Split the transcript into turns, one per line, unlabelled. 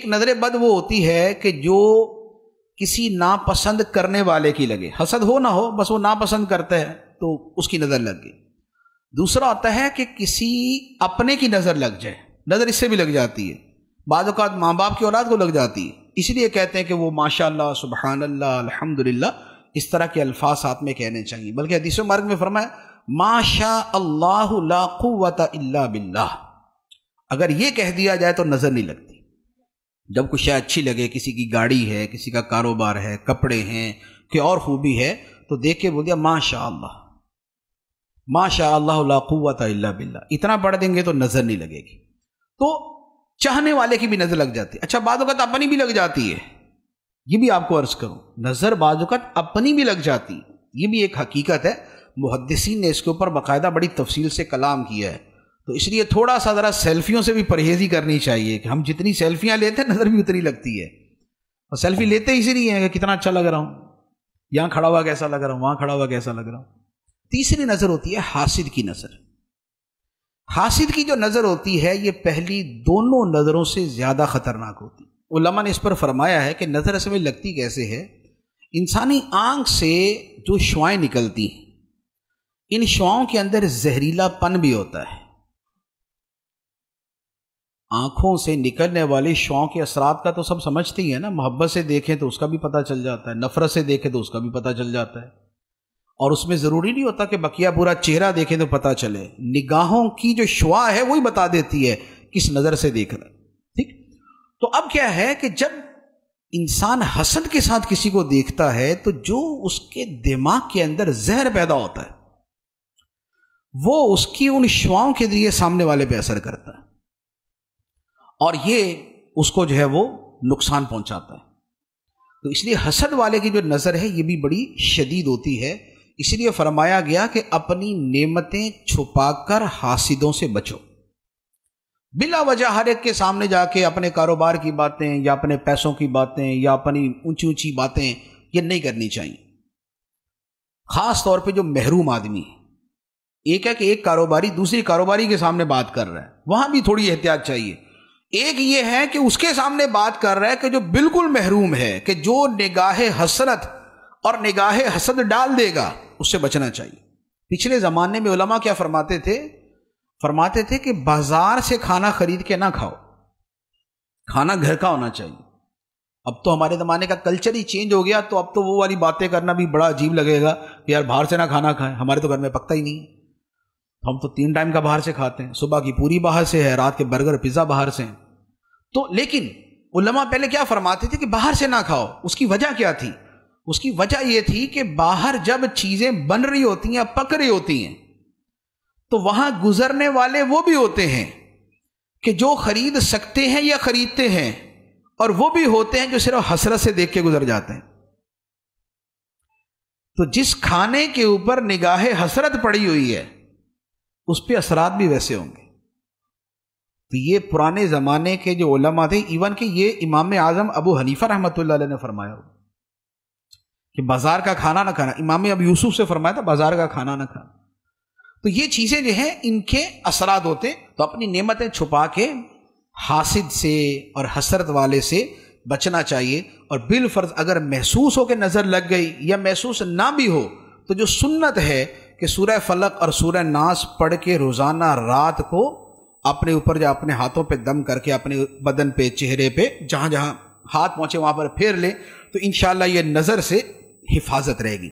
ایک نظر بد وہ ہوتی ہے کہ جو کسی ناپسند کرنے والے کی لگے، حسد ہو نہ ہو، بس وہ ناپسند کرتا ہے تو اس کی نظر لگ گئی۔ دوسرا ہوتا ہے کہ کسی اپنے کی نظر لگ جائے، نظر اس سے بھی لگ جاتی ہے، بعض اوقات ماں باپ کی اولاد کو لگ جاتی ہے، اس لیے کہتے ہیں کہ وہ ماشاء اللہ، سبحان اللہ، الحمدللہ، اس طرح کے الفاظ ساتھ میں کہنے چاہیے۔ بلکہ حدیث مبارک میں فرمایا ما شاء اللہ لا قوت الا باللہ، اگر یہ کہہ دیا جائے تو نظر نہیں لگتی۔ جب کچھ شے اچھی لگے، کسی کی گاڑی ہے، کسی کا کاروبار ہے، کپڑے ہیں، کوئی اور خوبی ہے، تو دیکھ کے بول دیا ما شاء اللہ، ما شاء اللہ لا قوت الا باللہ، اتنا پڑھ دیں گے تو نظر نہیں لگے گی۔ تو چاہنے والے کی بھی نظر لگ جاتی ہے۔ اچھا، بعض اوقات اپنی بھی لگ جاتی ہے، یہ بھی آپ کو عرض کروں، نظر بعض اوقات اپنی بھی لگ جاتی ہے، یہ بھی ایک حقیقت ہے۔ محدثین نے اس کے اوپر باقاعدہ بڑی تفصیل سے کلام کیا ہے، تو اس لیے تھوڑا سا ذرا سیلفیوں سے بھی پرہیزی کرنی چاہیے کہ ہم جتنی سیلفیاں لیتے ہیں نظر بھی اتنی لگتی ہے، اور سیلفی لیتے اسی لیے ہیں کہ کتنا اچھا لگ رہا ہوں، یہاں کھڑا ہوا کیسا لگ رہا ہوں، وہاں کھڑا ہوا کیسا لگ رہا ہوں۔ تیسری نظر ہوتی ہے حاسد کی نظر۔ حاسد کی جو نظر ہوتی ہے یہ پہلی دونوں نظروں سے زیادہ خطرناک ہوتی ہے۔ علماء نے اس پر فرمایا ہے کہ نظر اصل میں لگتی کیسے ہے؟ انسانی آنکھ سے جو شعاعیں نکلتی ہیں، ان شعاؤں کے اندر زہریلا پن بھی ہوتا ہے۔ آنکھوں سے نکلنے والی شعاؤں کے اثرات کا تو سب سمجھتے ہی ہیں نا، محبت سے دیکھیں تو اس کا بھی پتہ چل جاتا ہے، نفرت سے دیکھیں تو اس کا بھی پتہ چل جاتا ہے، اور اس میں ضروری نہیں ہوتا کہ بقیہ پورا چہرہ دیکھیں تو پتہ چلے، نگاہوں کی جو شعاع ہے وہی بتا دیتی ہے کس نظر سے دیکھ رہا ہے۔ ٹھیک، تو اب کیا ہے کہ جب انسان حسد کے ساتھ کسی کو دیکھتا ہے تو جو اس کے دماغ کے اندر زہر پیدا ہوتا ہے وہ اس کی ان شعاؤں کے ذریعے سامنے والے پہ اثر کرتا ہے، اور یہ اس کو جو ہے وہ نقصان پہنچاتا ہے۔ تو اس لیے حسد والے کی جو نظر ہے یہ بھی بڑی شدید ہوتی ہے، اس لیے فرمایا گیا کہ اپنی نعمتیں چھپا کر حاسدوں سے بچو۔ بلا وجہ ہر ایک کے سامنے جا کے اپنے کاروبار کی باتیں یا اپنے پیسوں کی باتیں یا اپنی اونچی اونچی باتیں یہ نہیں کرنی چاہیے، خاص طور پہ جو محروم آدمی ہے۔ ایک ہے کہ ایک کاروباری دوسری کاروباری کے سامنے بات کر رہا ہے، وہاں بھی تھوڑی احتیاط چاہیے۔ ایک یہ ہے کہ اس کے سامنے بات کر رہا ہے کہ جو بالکل محروم ہے، کہ جو نگاہ حسرت اور نگاہ حسد ڈال دے گا، اس سے بچنا چاہیے۔ پچھلے زمانے میں علماء کیا فرماتے تھے کہ بازار سے کھانا خرید کے نہ کھاؤ، کھانا گھر کا ہونا چاہیے۔ اب تو ہمارے زمانے کا کلچر ہی چینج ہو گیا، تو اب تو وہ والی باتیں کرنا بھی بڑا عجیب لگے گا کہ یار باہر سے نہ کھانا کھائیں، ہمارے تو گھر میں پکتا ہی نہیں، ہم تو 3 ٹائم کا باہر سے کھاتے ہیں، صبح کی پوری باہر سے ہے، رات کے برگر پیزا باہر سے ہیں۔ تو لیکن علماء پہلے کیا فرماتے تھے کہ باہر سے نہ کھاؤ، اس کی وجہ کیا تھی؟ اس کی وجہ یہ تھی کہ باہر جب چیزیں بن رہی ہوتی ہیں، پک رہی ہوتی ہیں، تو وہاں گزرنے والے وہ بھی ہوتے ہیں کہ جو خرید سکتے ہیں یا خریدتے ہیں، اور وہ بھی ہوتے ہیں جو صرف حسرت سے دیکھ کے گزر جاتے ہیں۔ تو جس کھانے کے اوپر نگاہ حسرت پڑی ہوئی ہے اس پہ اثرات بھی ویسے ہوں گے۔ تو یہ پرانے زمانے کے جو علماء تھے، ایون کہ یہ امام اعظم ابو حنیفہ رحمۃ اللہ علیہ نے فرمایا کہ بازار کا کھانا نہ کھانا، امام ابو یوسف سے فرمایا تھا بازار کا کھانا نہ کھانا۔ تو یہ چیزیں جو ہیں ان کے اثرات ہوتے ہیں، تو اپنی نعمتیں چھپا کے حاسد سے اور حسرت والے سے بچنا چاہیے، اور بالفرض اگر محسوس ہو کہ نظر لگ گئی یا محسوس نہ بھی ہو تو جو سنت ہے کہ سورہ فلق اور سورہ ناس پڑھ کے روزانہ رات کو اپنے اوپر یا اپنے ہاتھوں پہ دم کر کے اپنے بدن پہ، چہرے پہ، جہاں جہاں ہاتھ پہنچے وہاں پر پھیر لیں، تو انشاءاللہ یہ نظر سے حفاظت رہے گی۔